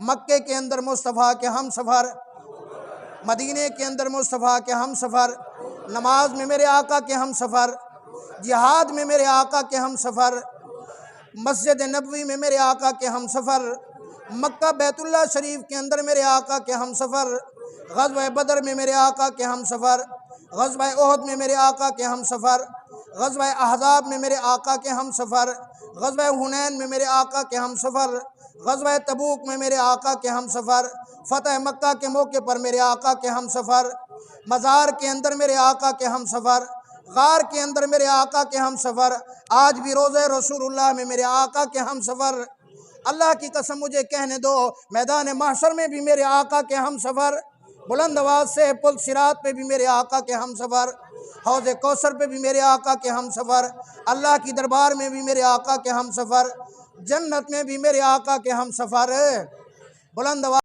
मक्के के अंदर मुस्तफ़ा के हम सफ़र, मदीने के अंदर मुस्तफ़ा के हम सफ़र, नमाज में मेरे आका के हम सफ़र, जिहाद में मेरे आका के हम सफ़र, मस्जिद नबवी में मेरे आका के हम सफ़र, मक्का बैतुल्लाह शरीफ के अंदर मेरे आका के हम सफ़र, ग़ज़वा बदर में मेरे आका के हम सफ़र, ग़ज़वा उहद में मेरे आका के हम सफ़र, ग़ज़वा अहज़ाब में मेरे आका के हम सफ़र, ग़ज़वा हुनैन में मेरे आका के हम सफ़र, ग़ज़वा तबूक में मेरे आका के हम सफ़र, फ़तह मक्का के मौके पर मेरे आका के हम सफ़र, मज़ार के अंदर मेरे आका के हम सफ़र, गार के अंदर मेरे आका के हम सफ़र, आज भी रोज़े रसूलुल्लाह में मेरे आका के हम सफ़र। अल्लाह की कसम मुझे कहने दो, मैदान महशर में भी मेरे आका के हम सफ़र, बुलंद आवाज़ से पुल सिरात पे भी मेरे आका के हम सफ़र, हौज़ कौसर पे भी मेरे आका के हम सफ़र, अल्लाह की दरबार में भी मेरे आका के हम सफ़र, जन्नत में भी मेरे आका के हम सफ़र। बुलंद आवाज़